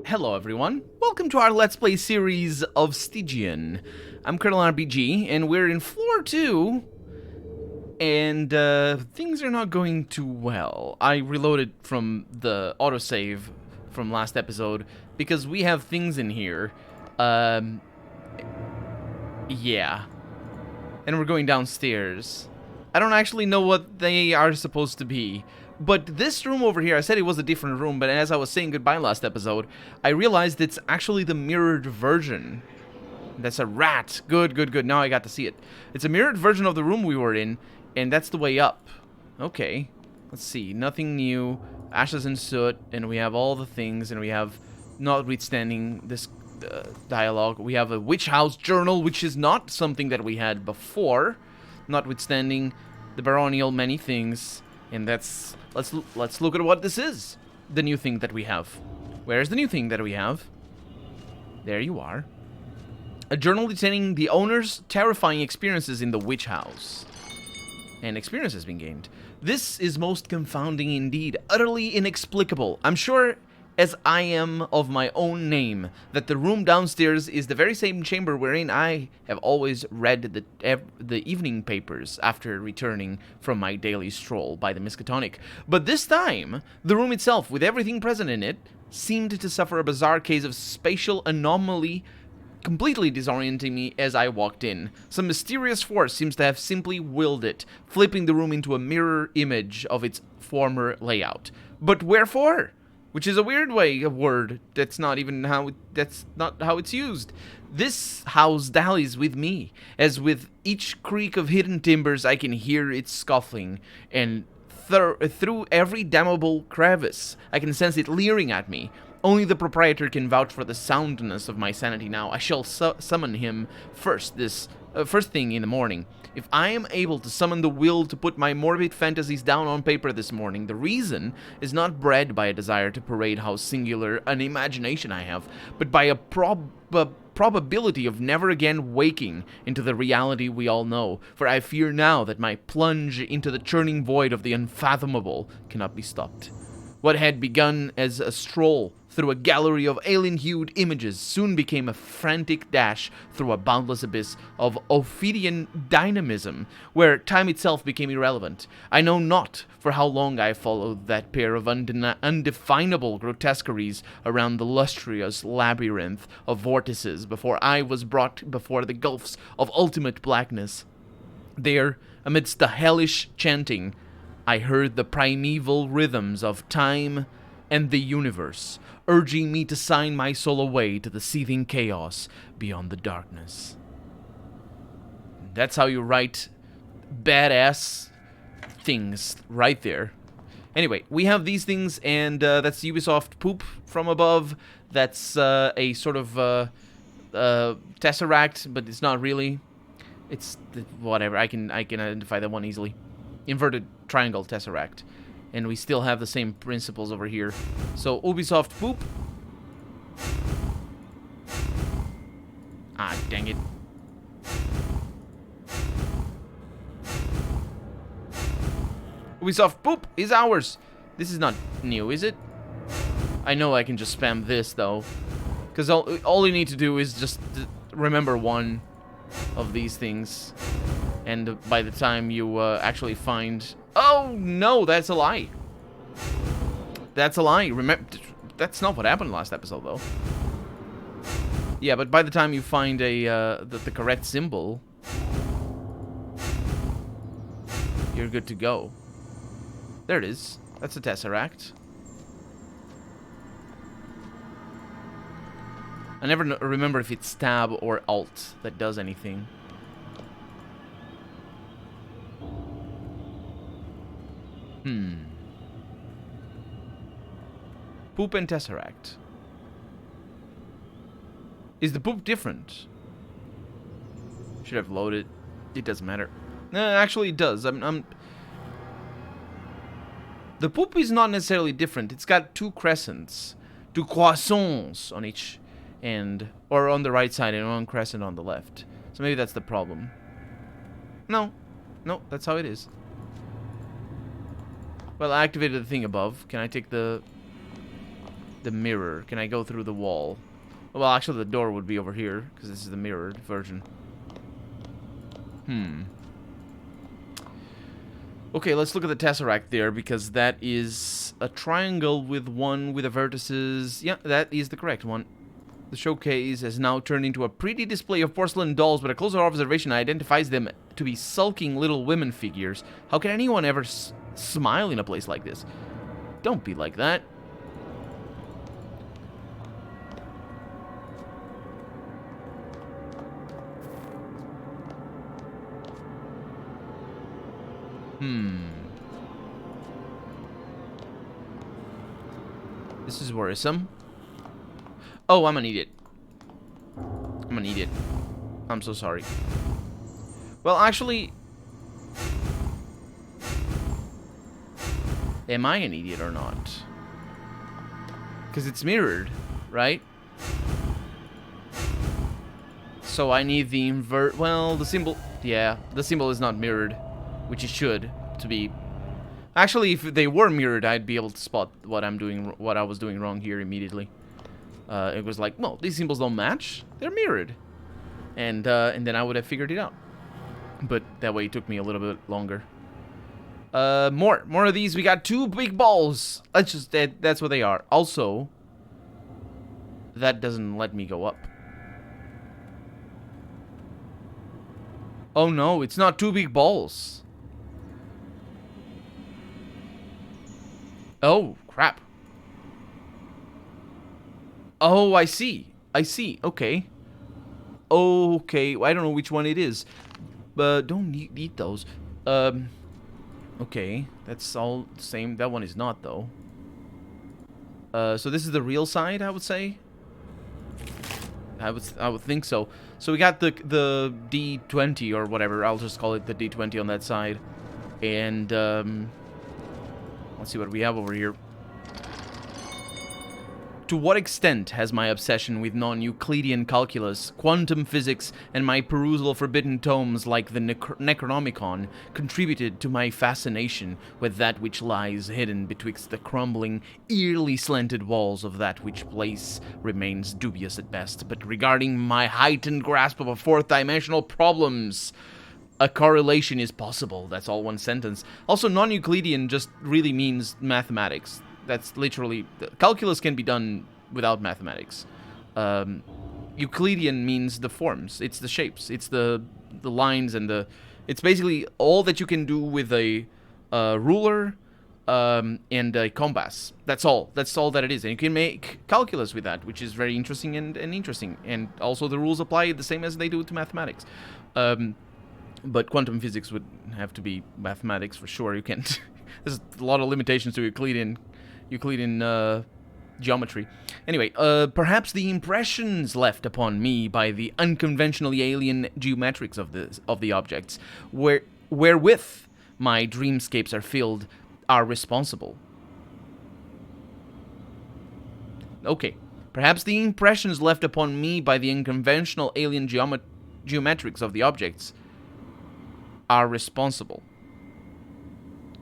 Hello everyone, welcome to our Let's Play series of Stygian. I'm Colonel RPG, and we're in floor 2, and things are not going too well. I reloaded from the autosave from last episode, because we have things in here. Yeah. And we're going downstairs. I don't actually know what they are supposed to be. But this room over here, I said it was a different room, but as I was saying goodbye last episode, I realized it's actually the mirrored version. That's a rat. Good, good, good. Now I got to see it. It's a mirrored version of the room we were in, and that's the way up. Okay. Let's see. Nothing new. Ashes and soot, and we have all the things, and we have, notwithstanding this dialogue, we have a witch house journal, which is not something that we had before, notwithstanding the baronial many things. And that's... Let's look at what this is. The new thing that we have. Where's the new thing that we have? There you are. A journal detailing the owner's terrifying experiences in the witch house. And experience has been gained. This is most confounding indeed. Utterly inexplicable. I'm sure, as I am of my own name, that the room downstairs is the very same chamber wherein I have always read the evening papers after returning from my daily stroll by the Miskatonic. But this time, the room itself, with everything present in it, seemed to suffer a bizarre case of spatial anomaly, completely disorienting me as I walked in. Some mysterious force seems to have simply willed it, flipping the room into a mirror image of its former layout. But wherefore? Which is a weird word. That's not how it's used. This house dallies with me, as with each creak of hidden timbers I can hear it scuffling, and through every damnable crevice I can sense it leering at me. Only the proprietor can vouch for the soundness of my sanity now. I shall summon him first thing in the morning. If I am able to summon the will to put my morbid fantasies down on paper this morning, the reason is not bred by a desire to parade how singular an imagination I have, but by a probability of never again waking into the reality we all know, for I fear now that my plunge into the churning void of the unfathomable cannot be stopped. What had begun as a stroll through a gallery of alien-hued images soon became a frantic dash through a boundless abyss of Ophidian dynamism, where time itself became irrelevant. I know not for how long I followed that pair of undefinable grotesqueries around the lustrous labyrinth of vortices before I was brought before the gulfs of ultimate blackness. There, amidst the hellish chanting, I heard the primeval rhythms of time and the universe, urging me to sign my soul away to the seething chaos beyond the darkness. That's how you write badass things right there. Anyway, we have these things, and that's Ubisoft poop from above. That's a sort of tesseract, but it's not really. It's whatever. I can identify that one easily. Inverted triangle tesseract. And we still have the same principles over here. So, Ubisoft poop. Ah, dang it. Ubisoft poop is ours. This is not new, is it? I know I can just spam this, though. Because all you need to do is just remember one of these things. And by the time you actually find... Oh, no, that's a lie. That's a lie. Remember, that's not what happened last episode, though. Yeah, but by the time you find the correct symbol, you're good to go. There it is. That's a tesseract. I never remember if it's tab or alt that does anything. Poop and tesseract. Is the poop different? Should have loaded. It doesn't matter. No, actually it does. The poop is not necessarily different. It's got two crescents. Two croissants on each end. Or on the right side and one crescent on the left. So maybe that's the problem. No. No, that's how it is. Well, I activated the thing above. Can I take the the mirror. Can I go through the wall? Well, actually, the door would be over here, because this is the mirrored version. Okay, let's look at the Tesseract there, because that is a triangle with one with the vertices. Yeah, that is the correct one. The showcase has now turned into a pretty display of porcelain dolls, but a closer observation identifies them to be sulking little women figures. How can anyone ever smile in a place like this? Don't be like that. This is worrisome. Oh, I'm an idiot. I'm an idiot. I'm so sorry. Well, actually... Am I an idiot or not? Because it's mirrored, right? So I need the invert... Well, the symbol... Yeah, the symbol is not mirrored, which it should to be. Actually, if they were mirrored, I'd be able to spot what I was doing wrong here immediately. It was like, no, these symbols don't match. They're mirrored, and then I would have figured it out. But that way it took me a little bit longer. More of these. We got 2 big balls. That's what they are. Also, that doesn't let me go up. Oh no, it's not 2 big balls. Oh, crap. Oh, I see. I see. Okay. Okay. I don't know which one it is. But don't eat those. Okay. That's all the same. That one is not, though. So this is the real side, I would say. I would think so. So we got the D20 or whatever. I'll just call it the D20 on that side. And let's see what we have over here. To what extent has my obsession with non-Euclidean calculus, quantum physics, and my perusal of forbidden tomes like the Necronomicon contributed to my fascination with that which lies hidden betwixt the crumbling, eerily slanted walls of that which place remains dubious at best, but regarding my heightened grasp of a fourth-dimensional problems, a correlation is possible. That's all one sentence. Also, non-Euclidean just really means mathematics. That's literally... Calculus can be done without mathematics. Euclidean means the forms. It's the shapes. It's the lines and the... It's basically all that you can do with a ruler and a compass. That's all. That's all that it is. And you can make calculus with that, which is very interesting and interesting. And also the rules apply the same as they do to mathematics. But quantum physics would have to be mathematics for sure. You can't... There's a lot of limitations to Euclidean geometry. Anyway, perhaps the impressions left upon me by the unconventionally alien geometrics of the objects, wherewith my dreamscapes are filled, are responsible. Okay, perhaps the impressions left upon me by the unconventional alien geometrics of the objects are responsible.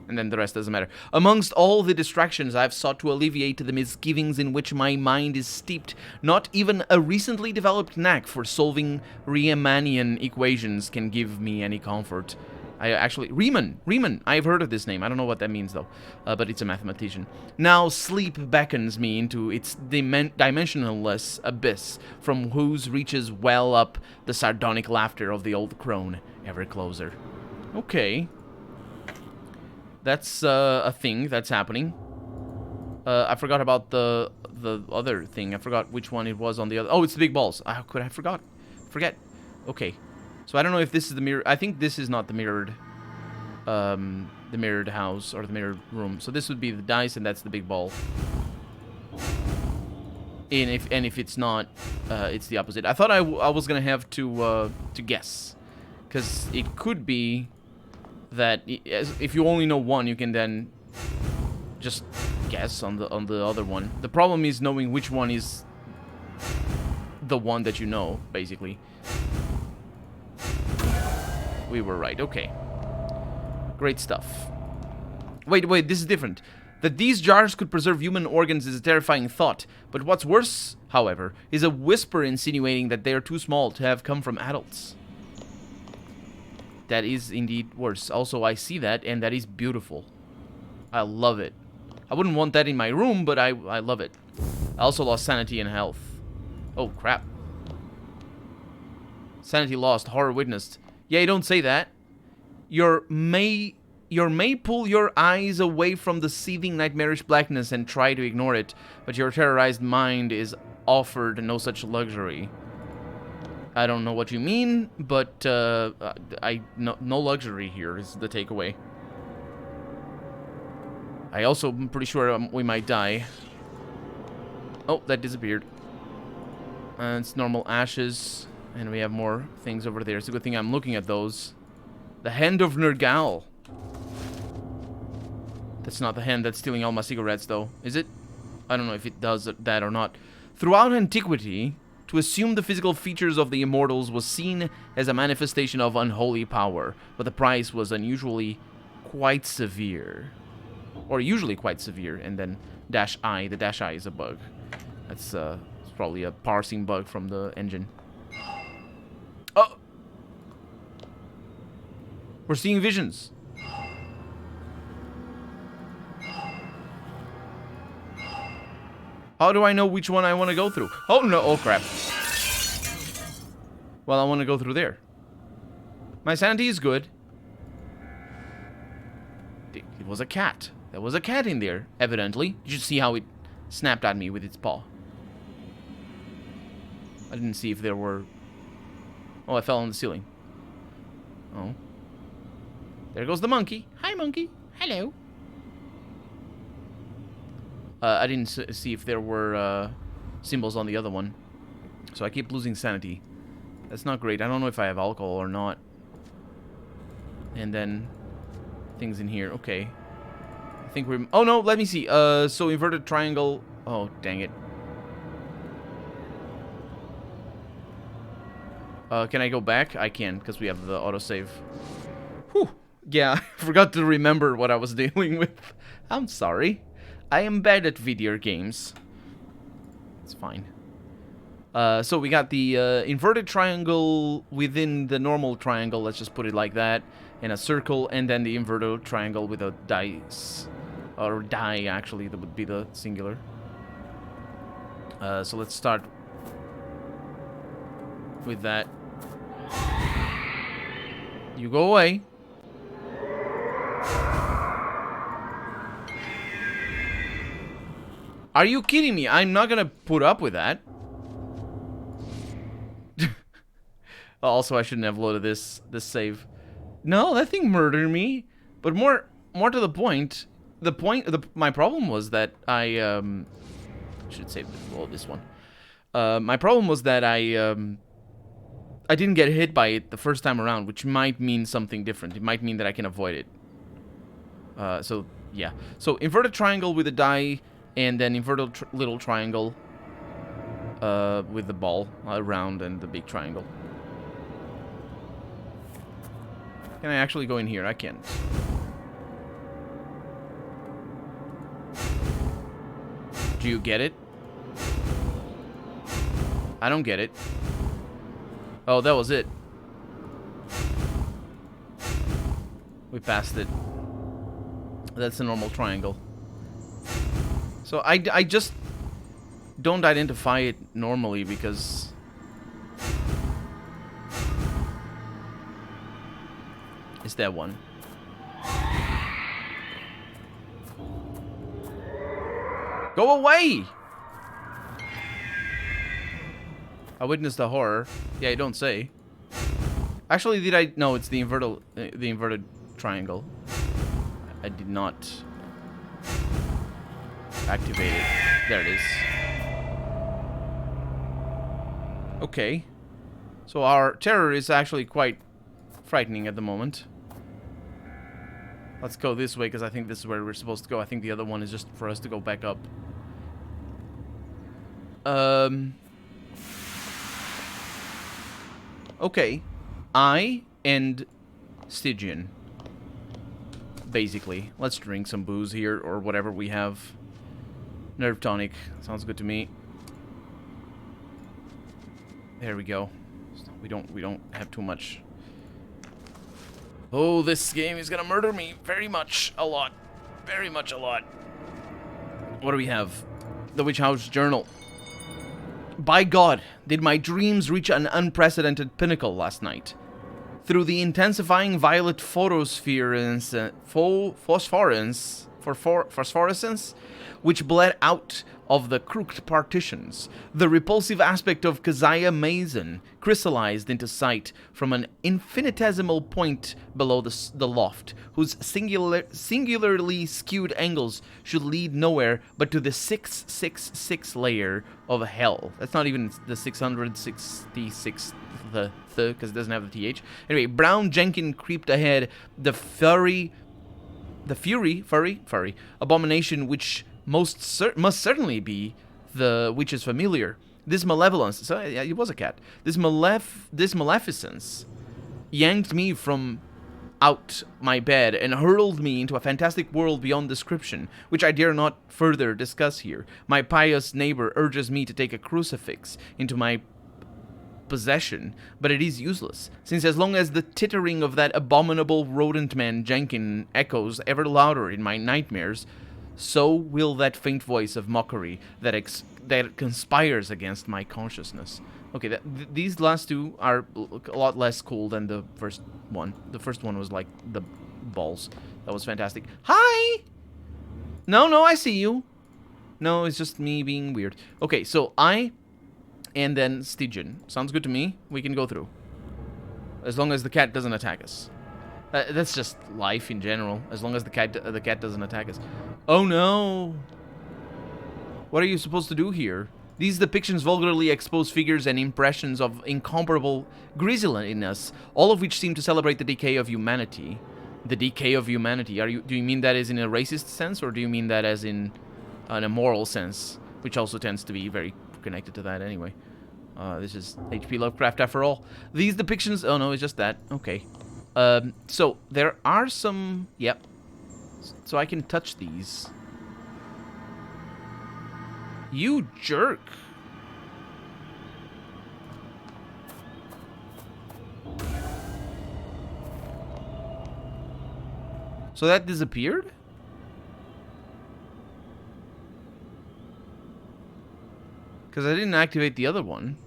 And then the rest doesn't matter. Amongst all the distractions I've sought to alleviate the misgivings in which my mind is steeped, not even a recently developed knack for solving Riemannian equations can give me any comfort. Riemann, I've heard of this name. I don't know what that means, though, but it's a mathematician. Now sleep beckons me into its dimensionless abyss, from whose reaches well up the sardonic laughter of the old crone, ever closer. Okay. That's a thing that's happening. I forgot about the other thing. I forgot which one it was on the other. Oh, it's the big balls. How could I forget? Okay. So I don't know if this is the mirror. I think this is not the mirrored house or the mirrored room. So this would be the dice, and that's the big ball. And if it's not, it's the opposite. I thought I was gonna have to guess, because it could be that if you only know one, you can then just guess on the other one. The problem is knowing which one is the one that you know, basically. We were right. Okay. Great stuff. Wait, this is different. That these jars could preserve human organs is a terrifying thought, but what's worse, however, is a whisper insinuating that they are too small to have come from adults. That is indeed worse. Also, I see that, and that is beautiful. I love it. I wouldn't want that in my room, but I love it. I also lost sanity and health. Oh, crap. Sanity lost, horror witnessed. Yeah, you don't say that. Your may pull your eyes away from the seething nightmarish blackness and try to ignore it, but your terrorized mind is offered no such luxury. I don't know what you mean, but no luxury here is the takeaway. I also am pretty sure we might die. Oh, that disappeared. It's normal ashes, and we have more things over there. It's a good thing I'm looking at those. The Hand of Nergal. That's not the hand that's stealing all my cigarettes, though, is it? I don't know if it does that or not. Throughout antiquity, to assume the physical features of the immortals was seen as a manifestation of unholy power, but the price was unusually quite severe. Or usually quite severe, and then -I. The -I is a bug. That's it's probably a parsing bug from the engine. Oh! We're seeing visions. How do I know which one I want to go through? Oh no, oh crap. Well, I want to go through there. My sanity is good. It was a cat. There was a cat in there, evidently. Did you see how it snapped at me with its paw? I didn't see if there were... Oh, I fell on the ceiling. Oh. There goes the monkey. Hi, monkey. Hello. I didn't see if there were symbols on the other one. So I keep losing sanity. That's not great. I don't know if I have alcohol or not. And then things in here. Okay. I think we're... Oh, no. Let me see. So inverted triangle. Oh, dang it. Can I go back? I can, because we have the autosave. Whew. Yeah, I forgot to remember what I was dealing with. I'm sorry. I am bad at video games. It's fine. So we got the inverted triangle within the normal triangle, let's just put it like that, and a circle, and then the inverted triangle with a dice, or die actually, that would be the singular. So let's start with that. You go away. Are you kidding me? I'm not gonna put up with that. Also, I shouldn't have loaded this save. No, that thing murdered me. But more to the point, my problem was that I should save this one. My problem was that I didn't get hit by it the first time around, which might mean something different. It might mean that I can avoid it. So yeah. So inverted triangle with a die. And then inverted little triangle with the ball around and the big triangle. Can I actually go in here? I can. Do you get it? I don't get it. Oh, that was it. We passed it. That's a normal triangle. So I just don't identify it normally because it's that one. Go away! I witnessed a horror. Yeah, you don't say. Actually, did I? No, it's the inverted triangle. I did not activate it. There it is. Okay. So our terror is actually quite frightening at the moment. Let's go this way because I think this is where we're supposed to go. I think the other one is just for us to go back up. Okay. I and Stygian. basically. Let's drink some booze here, or whatever we have. Nerve tonic. Sounds good to me. There we go. We don't have too much. Oh, this game is gonna murder me very much. A lot. Very much a lot. What do we have? The Witch House Journal. By God, did my dreams reach an unprecedented pinnacle last night. Through the intensifying violet phosphorescence, which bled out of the crooked partitions, the repulsive aspect of Keziah Mason crystallized into sight from an infinitesimal point below the loft, whose singularly skewed angles should lead nowhere but to the 666 layer of hell. That's not even the 666th, because it doesn't have the TH. Anyway, Brown Jenkin creeped ahead, the furry abomination which must certainly be the witch's familiar. This malevolence, so yeah, it was a cat. This maleficence yanked me from out my bed and hurled me into a fantastic world beyond description, which I dare not further discuss here. My pious neighbor urges me to take a crucifix into my possession, but it is useless, since as long as the tittering of that abominable rodent man Jenkin echoes ever louder in my nightmares, so will that faint voice of mockery that conspires against my consciousness. Okay, these last two are a lot less cool than the first one. The first one was like the balls. That was fantastic. Hi! No, I see you. No, it's just me being weird. Okay, so and then Stygian. Sounds good to me. We can go through. As long as the cat doesn't attack us. That's just life in general. As long as the cat doesn't attack us. Oh no! What are you supposed to do here? These depictions vulgarly expose figures and impressions of incomparable grisliness, all of which seem to celebrate the decay of humanity. The decay of humanity. Do you mean that as in a racist sense, or do you mean that as in an immoral sense, which also tends to be very connected to that anyway? This is HP Lovecraft after all. These depictions... Oh no, it's just that. Okay. So there are some... Yep. So I can touch these. You jerk. So that disappeared? Because I didn't activate the other one.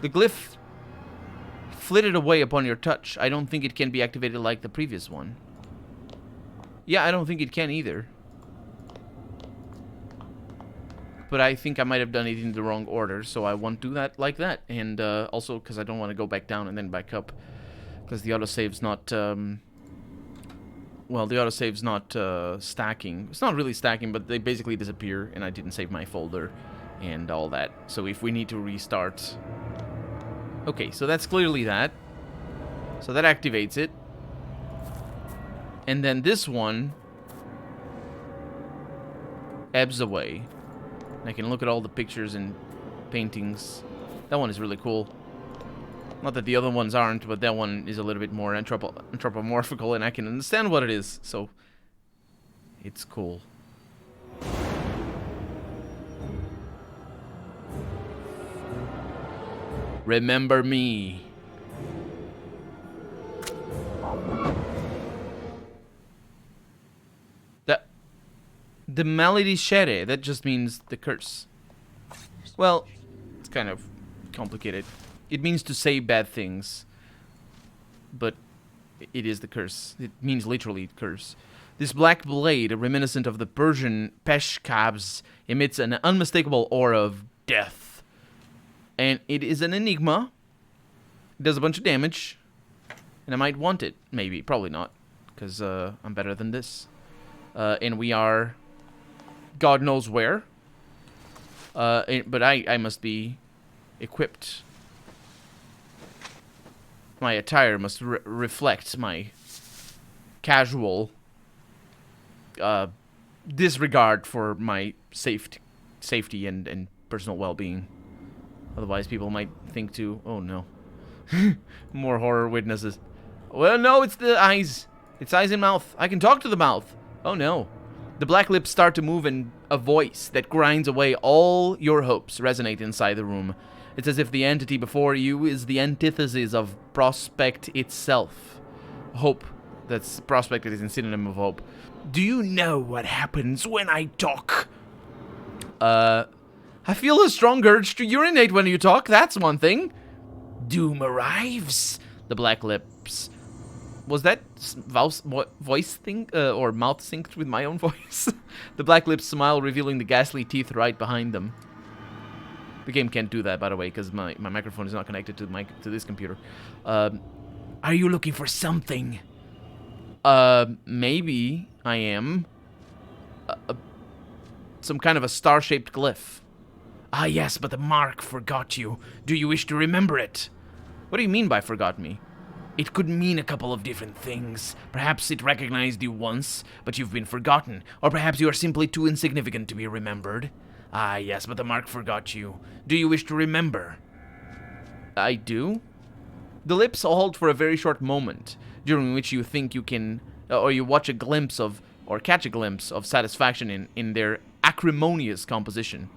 The glyph flitted away upon your touch. I don't think it can be activated like the previous one. Yeah, I don't think it can either. But I think I might have done it in the wrong order, so I won't do that like that. And also because I don't want to go back down and then back up. Because the autosave's not... well, the autosave's not stacking. It's not really stacking, but they basically disappear, and I didn't save my folder and all that. So if we need to restart... Okay, so that's clearly that. So that activates it. And then this one ebbs away. I can look at all the pictures and paintings. That one is really cool. Not that the other ones aren't, but that one is a little bit more anthropomorphical, and I can understand what it is, so it's cool. Remember me. The maledicere, that just means the curse. Well, it's kind of complicated. It means to say bad things, but it is the curse. It means literally curse. This black blade, reminiscent of the Persian peshkabs, emits an unmistakable aura of death. And it is an enigma. It does a bunch of damage. And I might want it, maybe. Probably not, because I'm better than this. And we are... God knows where. But I must be equipped. My attire must reflect my casual disregard for my safety and personal well-being. Otherwise, people might think to, oh no, more horror witnesses. Well, no, it's the eyes. It's eyes and mouth. I can talk to the mouth. Oh, no. The black lips start to move, and a voice that grinds away all your hopes resonate inside the room. It's as if the entity before you is the antithesis of Prospect itself. Hope. That's Prospect is a synonym of hope. Do you know what happens when I talk? I feel a strong urge to urinate when you talk. That's one thing. Doom arrives. The black lips. Was that voice thing or mouth synced with my own voice? The black lips smile, revealing the ghastly teeth right behind them. The game can't do that, by the way, because my microphone is not connected to this computer. Are you looking for something? Maybe I am. Some kind of a star-shaped glyph. Ah, yes, but the mark forgot you. Do you wish to remember it? What do you mean by forgot me? It could mean a couple of different things. Perhaps it recognized you once, but you've been forgotten. Or perhaps you are simply too insignificant to be remembered. Ah, yes, but the mark forgot you. Do you wish to remember? I do. The lips hold for a very short moment, during which you think you can, or you watch a glimpse of, or catch a glimpse of satisfaction in their acrimonious composition.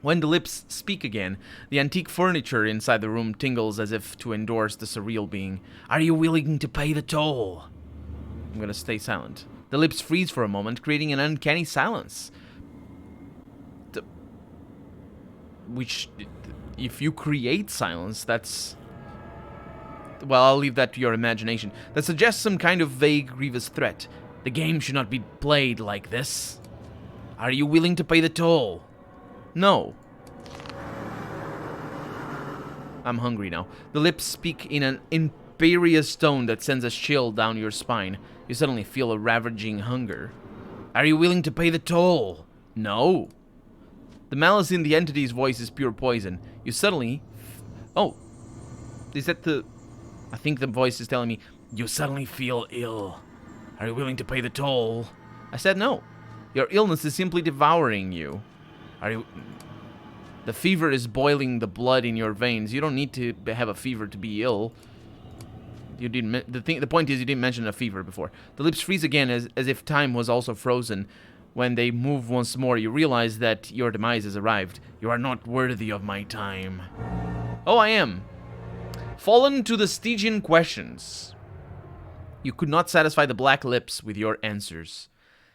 When the lips speak again, the antique furniture inside the room tingles as if to endorse the surreal being. Are you willing to pay the toll? I'm gonna stay silent. The lips freeze for a moment, creating an uncanny silence. Which, if you create silence, that's... Well, I'll leave that to your imagination. That suggests some kind of vague, grievous threat. The game should not be played like this. Are you willing to pay the toll? No. I'm hungry now. The lips speak in an imperious tone that sends a chill down your spine. You suddenly feel a ravaging hunger. Are you willing to pay the toll? No. The malice in the entity's voice is pure poison. You suddenly... Oh. Is that the... I think the voice is telling me, you suddenly feel ill. Are you willing to pay the toll? I said no. Your illness is simply devouring you. Are you... The fever is boiling the blood in your veins. You don't need to have a fever to be ill. You didn't... The point is you didn't mention a fever before. The lips freeze again as if time was also frozen. When they move once more, you realize that your demise has arrived. You are not worthy of my time. Oh, I am. Fallen to the Stygian questions. You could not satisfy the black lips with your answers.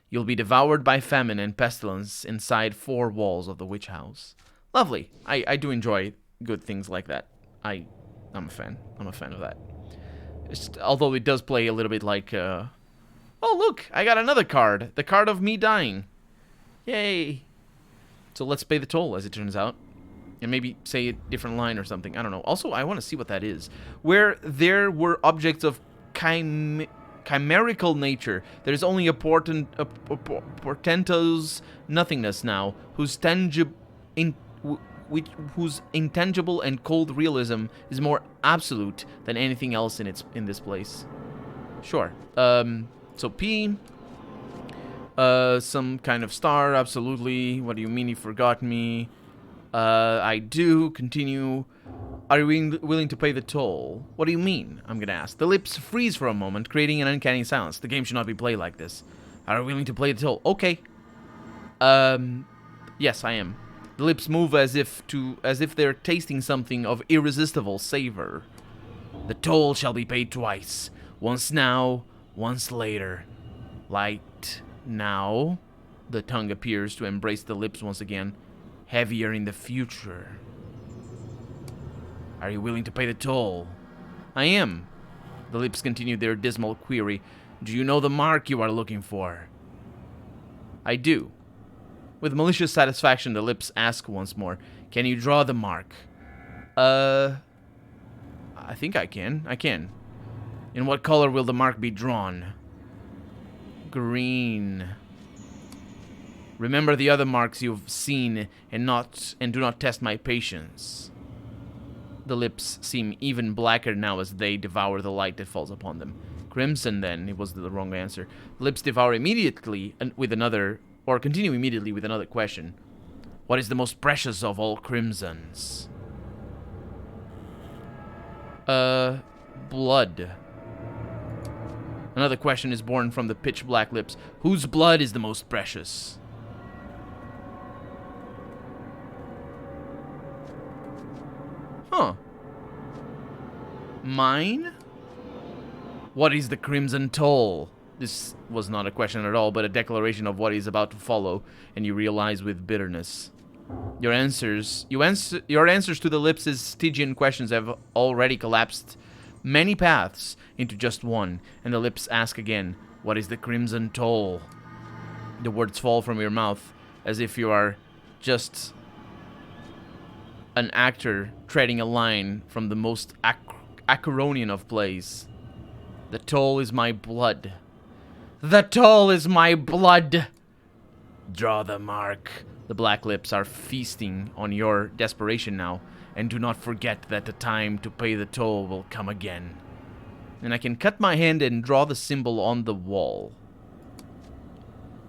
You'll be devoured by famine and pestilence inside 4 walls of the witch house. Lovely. I do enjoy good things like that. I'm a fan. I'm a fan of that. Although it does play a little bit like... Oh, look! I got another card. The card of me dying. Yay! So let's pay the toll, as it turns out. And maybe say a different line or something. I don't know. Also, I want to see what that is. Where there were objects of chimerical nature, there is only a portentous nothingness now, whose intangible and cold realism is more absolute than anything else in this place. Sure. So P. Some kind of star, absolutely. What do you mean you forgot me? I do. Continue. Are you willing to pay the toll? What do you mean? I'm gonna ask. The lips freeze for a moment, creating an uncanny silence. The game should not be played like this. Are you willing to pay the toll? Okay. Yes, I am. The lips move as if they're tasting something of irresistible savor. The toll shall be paid twice. Once now, once later. Light now. The tongue appears to embrace the lips once again. Heavier in the future. Are you willing to pay the toll? I am. The lips continue their dismal query. Do you know the mark you are looking for? I do. With malicious satisfaction, the lips ask once more, can you draw the mark? I think I can. I can. In what color will the mark be drawn? Green. Remember the other marks you've seen and do not test my patience. The lips seem even blacker now as they devour the light that falls upon them. Crimson, then. It was the wrong answer. The lips devour immediately with another, or continue immediately with another question. What is the most precious of all crimsons? Blood. Another question is born from the pitch-black lips. Whose blood is the most precious? Huh. Mine? What is the Crimson Toll? This was not a question at all, but a declaration of what is about to follow, and you realize with bitterness. Your answers to the lips' Stygian questions have already collapsed many paths into just one, and the lips ask again, what is the Crimson Toll? The words fall from your mouth as if you are just an actor treading a line from the most Acheronian of plays. The toll is my blood. The toll is my blood! Draw the mark. The black lips are feasting on your desperation now, and do not forget that the time to pay the toll will come again. And I can cut my hand and draw the symbol on the wall.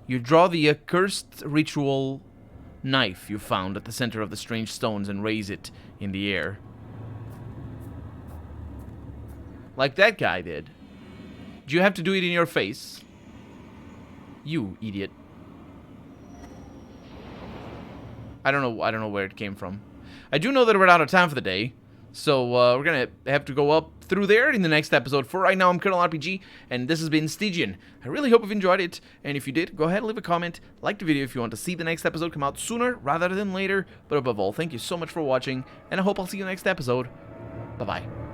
You draw the accursed ritual knife you found at the center of the strange stones and raise it in the air. Like that guy did. Do you have to do it in your face? You idiot. I don't know where it came from. I do know that we're out of time for the day, so we're gonna have to go up through there in the next episode. For right now, I'm Colonel RPG, and this has been Stygian. I really hope you've enjoyed it, and if you did, go ahead and leave a comment, like the video if you want to see the next episode come out sooner rather than later. But above all, thank you so much for watching, and I hope I'll see you next episode. Bye-bye.